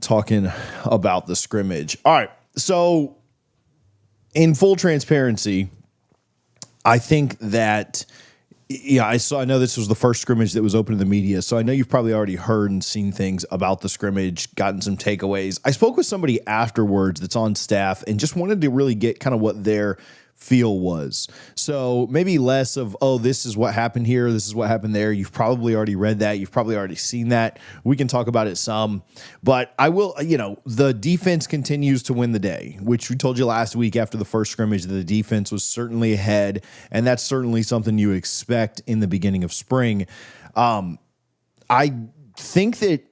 talking about the scrimmage. All right. So in full transparency, I think that, I know this was the first scrimmage that was open to the media. So I know you've probably already heard and seen things about the scrimmage, gotten some takeaways. I spoke with somebody afterwards that's on staff and just wanted to really get kind of what their feel was. So maybe less of, oh, this is what happened here, this is what happened there. You've probably already read that. You've probably already seen that. We can talk about it some, but I will, the defense continues to win the day, which we told you last week after the first scrimmage that the defense was certainly ahead, and that's certainly something you expect in the beginning of spring. I think that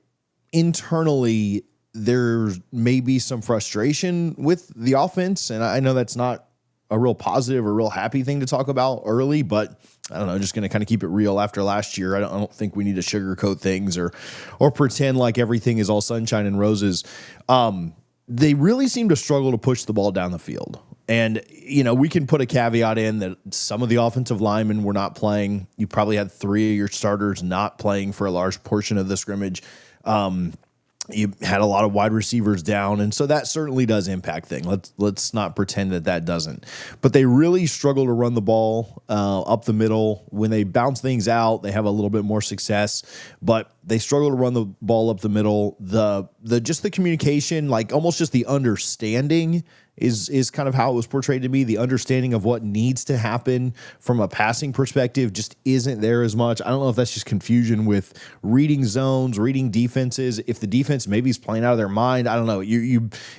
internally there may be some frustration with the offense, and I know that's not a real positive or real happy thing to talk about early, but I don't know, just going to kind of keep it real after last year. I don't think we need to sugarcoat things or pretend like everything is all sunshine and roses. They really seem to struggle to push the ball down the field. And, we can put a caveat in that some of the offensive linemen were not playing. You probably had 3 of your starters not playing for a large portion of the scrimmage. You had a lot of wide receivers down, and so that certainly does impact things. Let's not pretend that doesn't. But they really struggle to run the ball up the middle. When they bounce things out, they have a little bit more success, but they struggle to run the ball up the middle. The communication, like almost just the understanding is kind of how it was portrayed to me. The understanding of what needs to happen from a passing perspective just isn't there as much. I don't know if that's just confusion with reading zones, reading defenses. If the defense maybe is playing out of their mind, I don't know.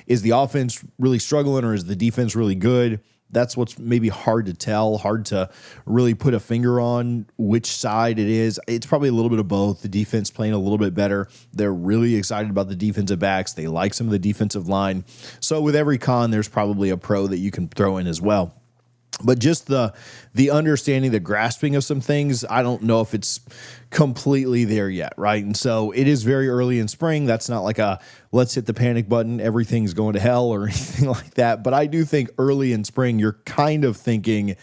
Is the offense really struggling or is the defense really good? That's what's maybe hard to tell, hard to really put a finger on which side it is. It's probably a little bit of both. The defense playing a little bit better. They're really excited about the defensive backs. They like some of the defensive line. So with every con, there's probably a pro that you can throw in as well. But just the understanding, the grasping of some things, I don't know if it's completely there yet, right? And so it is very early in spring. That's not like a let's hit the panic button, everything's going to hell or anything like that. But I do think early in spring, you're kind of thinking,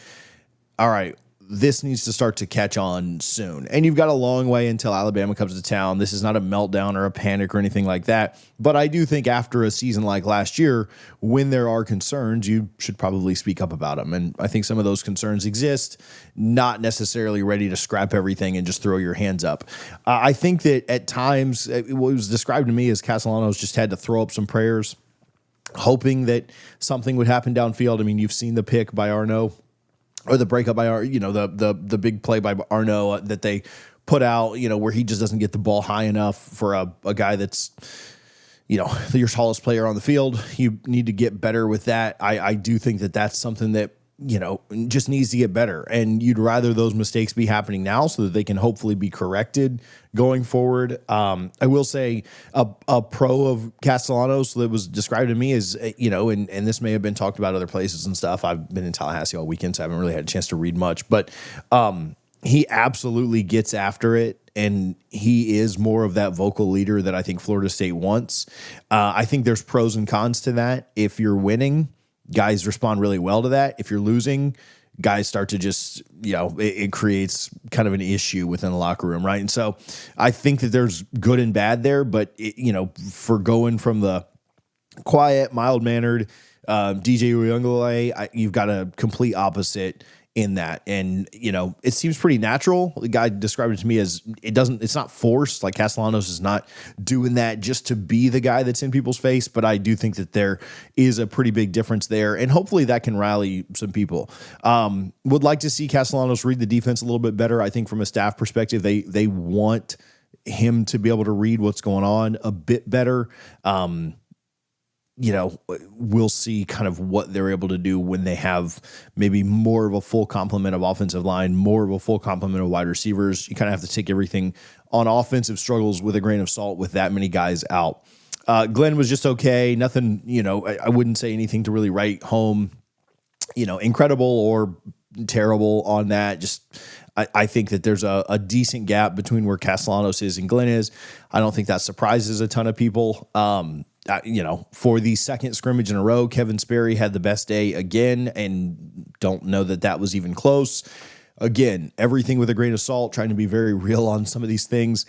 all right, this needs to start to catch on soon. And you've got a long way until Alabama comes to town. This is not a meltdown or a panic or anything like that. But I do think after a season like last year, when there are concerns, you should probably speak up about them. And I think some of those concerns exist, not necessarily ready to scrap everything and just throw your hands up. I think that at times, what was described to me as Castellanos just had to throw up some prayers, hoping that something would happen downfield. I mean, you've seen the pick by Arno, or the breakup by the big play by Arno that they put out, where he just doesn't get the ball high enough for a guy that's, your tallest player on the field. You need to get better with that. I do think that that's something that, just needs to get better. And you'd rather those mistakes be happening now so that they can hopefully be corrected going forward. I will say a pro of Castellanos that was described to me as, and this may have been talked about other places and stuff. I've been in Tallahassee all weekend, so I haven't really had a chance to read much, but he absolutely gets after it. And he is more of that vocal leader that I think Florida State wants. I think there's pros and cons to that. If you're winning, guys respond really well to that. If you're losing, guys start to just, it creates kind of an issue within the locker room, right? And so I think that there's good and bad there, but, for going from the quiet, mild-mannered DJ Uyunglele, you've got a complete opposite in that. And, it seems pretty natural. The guy described it to me as it's not forced. Like Castellanos is not doing that just to be the guy that's in people's face. But I do think that there is a pretty big difference there. And hopefully that can rally some people. Would like to see Castellanos read the defense a little bit better. I think from a staff perspective, they want him to be able to read what's going on a bit better. We'll see kind of what they're able to do when they have maybe more of a full complement of offensive line, more of a full complement of wide receivers. You kind of have to take everything on offensive struggles with a grain of salt with that many guys out. Glenn was just okay. Nothing, I wouldn't say anything to really write home, incredible or terrible on that. Just, I think that there's a decent gap between where Castellanos is and Glenn is. I don't think that surprises a ton of people. For the second scrimmage in a row, Kevin Sperry had the best day again, and don't know that was even close. Again, everything with a grain of salt, trying to be very real on some of these things.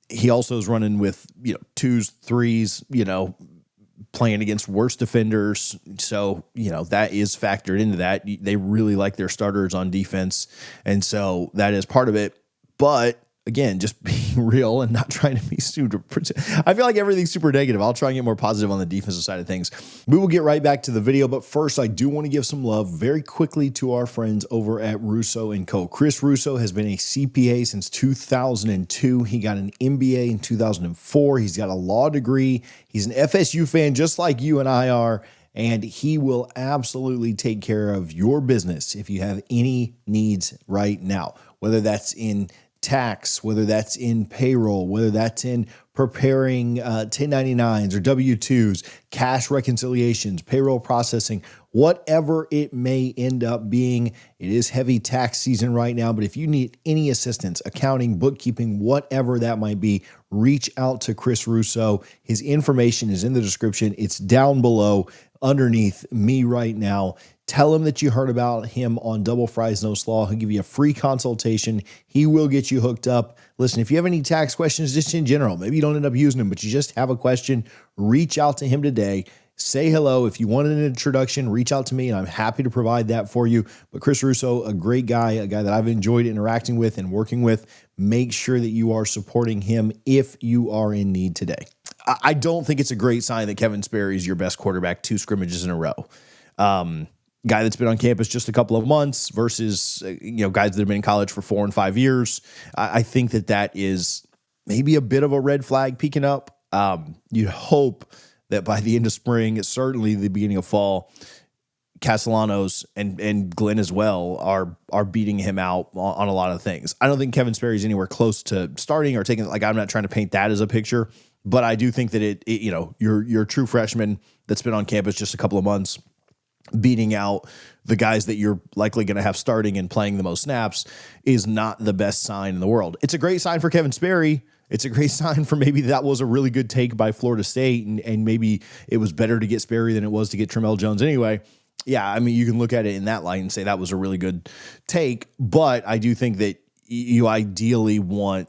he also is running with, twos, threes, playing against worse defenders. So, that is factored into that. They really like their starters on defense. And so that is part of it. But again, just being real and not trying to be super. I feel like everything's super negative. I'll try and get more positive on the defensive side of things. We will get right back to the video, but first I do want to give some love very quickly to our friends over at Russo & Co. Chris Russo has been a CPA since 2002. He got an MBA in 2004. He's got a law degree. He's an FSU fan just like you and I are, and he will absolutely take care of your business if you have any needs right now, whether that's in tax, whether that's in payroll, whether that's in preparing 1099s or W-2s, cash reconciliations, payroll processing, whatever it may end up being. It is heavy tax season right now, but if you need any assistance, accounting, bookkeeping, whatever that might be, reach out to Chris Russo. His information is in the description. It's down below underneath me right now. Tell him that you heard about him on Double Fries No Slaw. He'll give you a free consultation. He will get you hooked up. Listen, if you have any tax questions just in general, maybe you don't end up using him, but you just have a question, reach out to him today. Say hello. If you want an introduction, reach out to me, and I'm happy to provide that for you. But Chris Russo, a great guy, a guy that I've enjoyed interacting with and working with. Make sure that you are supporting him if you are in need today. I don't think it's a great sign that Kevin Sperry is your best quarterback 2 scrimmages in a row. Guy that's been on campus just a couple of months versus, guys that have been in college for 4 and 5 years. I think that is maybe a bit of a red flag peeking up. You'd hope that by the end of spring, certainly the beginning of fall, Castellanos and Glenn as well are beating him out on a lot of things. I don't think Kevin Sperry is anywhere close to starting or taking, I'm not trying to paint that as a picture, but I do think that your true freshman that's been on campus just a couple of months, beating out the guys that you're likely going to have starting and playing the most snaps is not the best sign in the world. It's a great sign for Kevin Sperry. It's a great sign for maybe that was a really good take by Florida State, and maybe it was better to get Sperry than it was to get Tramell Jones anyway. Yeah, I mean, you can look at it in that light and say that was a really good take, but I do think that you ideally want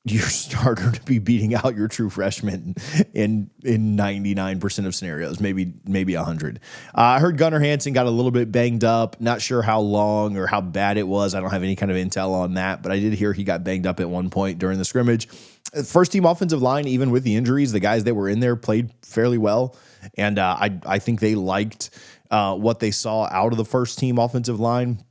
your starter to be beating out your true freshman in 99% of scenarios, maybe 100. I heard Gunnar Hansen got a little bit banged up. Not sure how long or how bad it was. I don't have any kind of intel on that, but I did hear he got banged up at one point during the scrimmage. First team offensive line, even with the injuries, the guys that were in there played fairly well. And I think they liked what they saw out of the first team offensive line.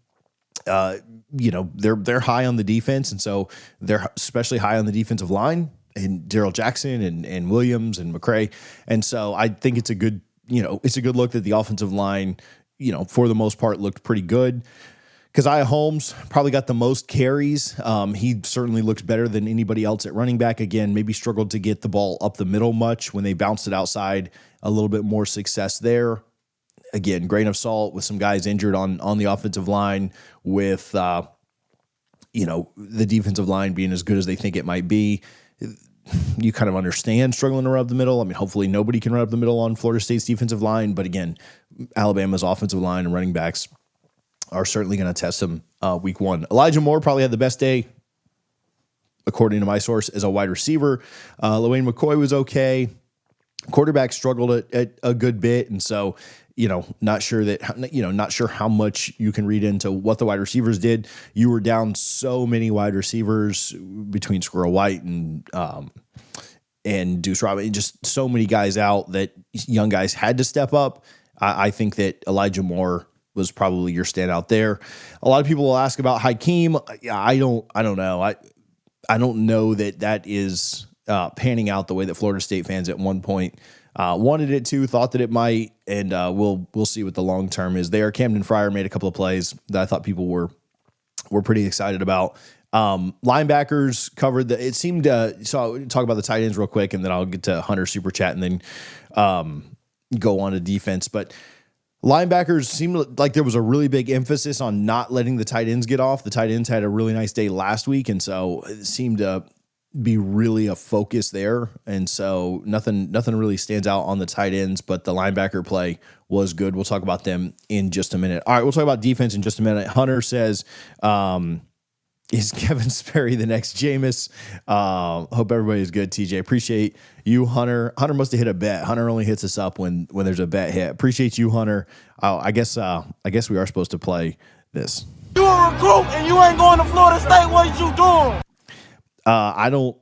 They're high on the defense, and so they're especially high on the defensive line, and Darrell Jackson and Williams and McCray. And so I think it's a good look that the offensive line, for the most part looked pretty good. Keziah Holmes probably got the most carries. He certainly looks better than anybody else at running back. Again, maybe struggled to get the ball up the middle much when they bounced it outside, a little bit more success there. Again, grain of salt with some guys injured on the offensive line, with the defensive line being as good as they think it might be. You kind of understand struggling to run up the middle. I mean, hopefully nobody can run up the middle on Florida State's defensive line, but again, Alabama's offensive line and running backs are certainly going to test them week 1. Elijah Moore probably had the best day, according to my source, as a wide receiver. LaWayne McCoy was okay. Quarterback struggled at a good bit, and so not sure how much you can read into what the wide receivers did. You were down so many wide receivers between Squirrel White and Deuce Robinson, just so many guys out that young guys had to step up. I think that Elijah Moore was probably your standout there. A lot of people will ask about Hakeem. I don't know. I don't know that is panning out the way that Florida State fans at one point wanted it to, thought that it might, and we'll see what the long term is there. Camden Fryer made a couple of plays that I thought people were pretty excited about. Linebackers covered it seemed so I'll talk about the tight ends real quick, and then I'll get to Hunter Super Chat and then go on to defense. But linebackers seemed like there was a really big emphasis on not letting the tight ends get off. The tight ends had a really nice day last week, and so it seemed to be really a focus there. And so nothing really stands out on the tight ends, but the linebacker play was good. We'll talk about them in just a minute. All right, we'll talk about defense in just a minute. Hunter says, Is Kevin Sperry the next Jameis? Hope everybody's good, TJ. Appreciate you, Hunter. Hunter must have hit a bet. Hunter only hits us up when there's a bet hit. Appreciate you, Hunter. I guess we are supposed to play this. You a recruit and you ain't going to Florida State. What you doing? I don't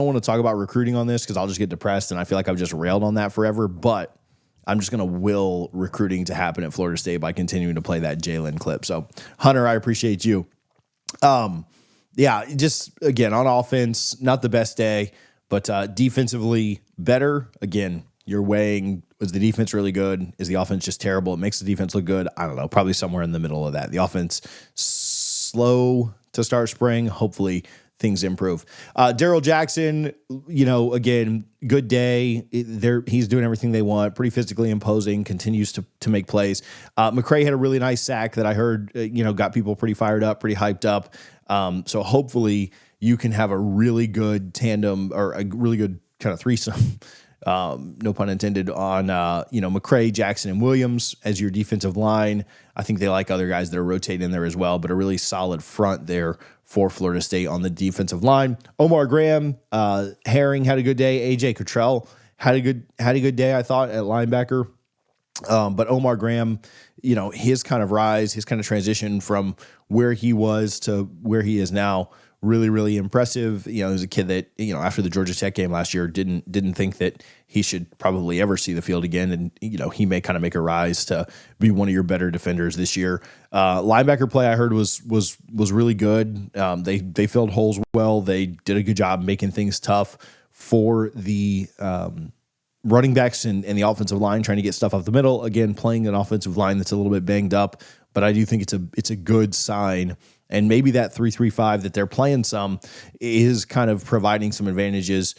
want to talk about recruiting on this because I'll just get depressed and I feel like I've just railed on that forever. But I'm just going to will recruiting to happen at Florida State by continuing to play that Jalen clip. So, Hunter, I appreciate you. Just again on offense, not the best day, but defensively better. Again, you're weighing, is the defense really good? Is the offense just terrible? It makes the defense look good. I don't know, probably somewhere in the middle of that. The offense slow to start spring. Hopefully things improve. Daryl Jackson, again, good day. He's doing everything they want, pretty physically imposing, continues to make plays. McCray had a really nice sack that I heard, got people pretty fired up, pretty hyped up. So hopefully you can have a really good tandem or a really good kind of threesome, no pun intended, on, McCray, Jackson, and Williams as your defensive line. I think they like other guys that are rotating in there as well, but a really solid front there for Florida State on the defensive line. Omar Graham, Herring had a good day. AJ Cottrell had a good day, I thought, at linebacker. But Omar Graham, his kind of rise, his kind of transition from where he was to where he is now, really, really impressive. He was a kid that, after the Georgia Tech game last year, didn't think that he should probably ever see the field again. And, he may kind of make a rise to be one of your better defenders this year. Linebacker play I heard was really good. They filled holes well. They did a good job making things tough for the running backs and the offensive line, trying to get stuff off the middle. Again, playing an offensive line that's a little bit banged up, but I do think it's a good sign. And maybe that 3-3-5 that they're playing some is kind of providing some advantages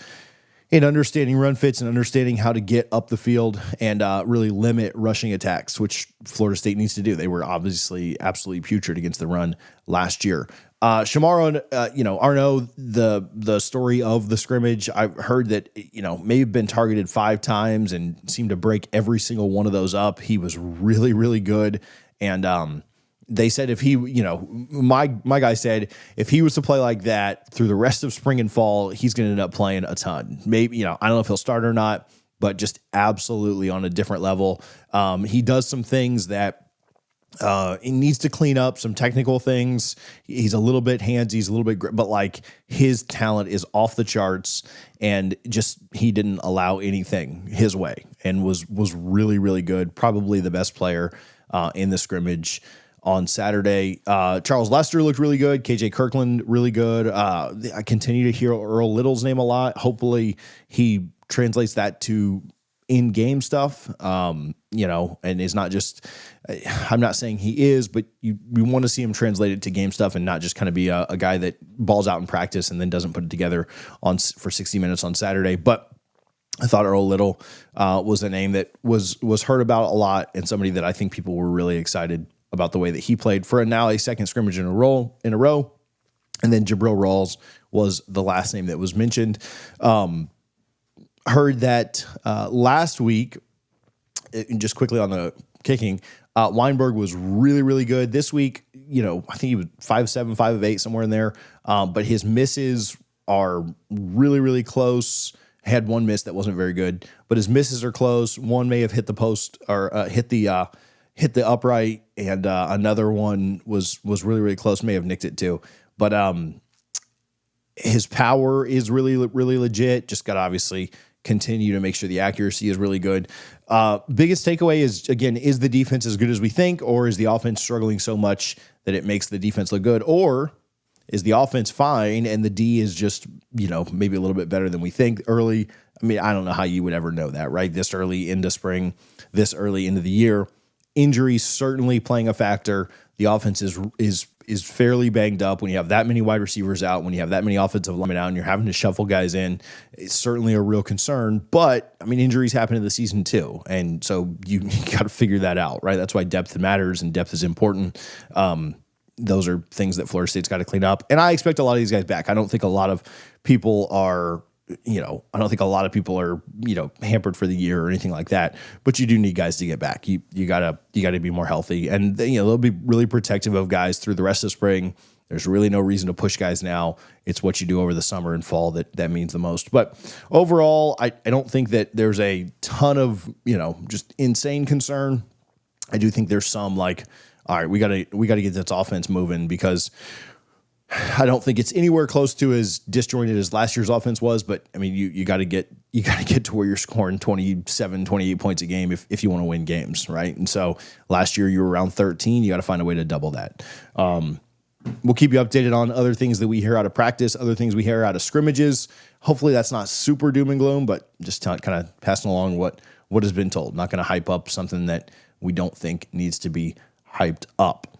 in understanding run fits and understanding how to get up the field and really limit rushing attacks, which Florida State needs to do. They were obviously absolutely putrid against the run last year. Shamaro, Arno, the story of the scrimmage, I've heard that, may have been targeted 5 times and seemed to break every single one of those up. He was really, really good. And they said if he, my guy said if he was to play like that through the rest of spring and fall, he's going to end up playing a ton. Maybe, I don't know if he'll start or not, but just absolutely on a different level. He does some things that he needs to clean up, some technical things. He's a little bit handsy, he's a little bit, but like his talent is off the charts, and just he didn't allow anything his way and was really, really good. Probably the best player in the scrimmage on Saturday. Charles Lester looked really good. KJ Kirkland really good. I continue to hear Earl Little's name a lot. Hopefully he translates that to in-game stuff, and is not just, I'm not saying he is, but you want to see him translate it to game stuff and not just kind of be a guy that balls out in practice and then doesn't put it together for 60 minutes on Saturday. But I thought Earl Little was a name that was heard about a lot, and somebody that I think people were really excited about the way that he played for a second scrimmage in a row. And then Jabril Rawls was the last name that was mentioned. Heard that last week, just quickly on the kicking, Weinberg was really, really good. This week, I think he was 5'7", 5 of 8, somewhere in there. But his misses are really, really close. Had one miss that wasn't very good, but his misses are close. One may have hit the post or hit the upright, and another one was really, really close. May have nicked it too. But his power is really, really legit. Just got to obviously continue to make sure the accuracy is really good. Biggest takeaway is, again, is the defense as good as we think, or is the offense struggling so much that it makes the defense look good? Or is the offense fine and the D is just, maybe a little bit better than we think early? I mean, I don't know how you would ever know that, right? This early into spring, this early into the year. Injuries certainly playing a factor. The offense is fairly banged up when you have that many wide receivers out, when you have that many offensive linemen out, and you're having to shuffle guys in. It's certainly a real concern. But I mean, injuries happen in the season too, and so you got to figure that out, right? That's why depth matters and depth is important. Those are things that Florida State's got to clean up, and I expect a lot of these guys back. I don't think a lot of people are. Hampered for the year or anything like that, but you do need guys to get back. You gotta be more healthy, and they'll be really protective of guys through the rest of spring There's really no reason to push guys now. It's what you do over the summer and fall that means the most. But overall, I don't think that there's a ton of, just insane concern. I do think there's some like, all right, we gotta get this offense moving, because I don't think it's anywhere close to as disjointed as last year's offense was. But I mean, you got to get to where you're scoring 27, 28 points a game if you want to win games, right? And so last year you were around 13. You got to find a way to double that. We'll keep you updated on other things that we hear out of practice, other things we hear out of scrimmages. Hopefully that's not super doom and gloom, but just kind of passing along what has been told. Not going to hype up something that we don't think needs to be hyped up.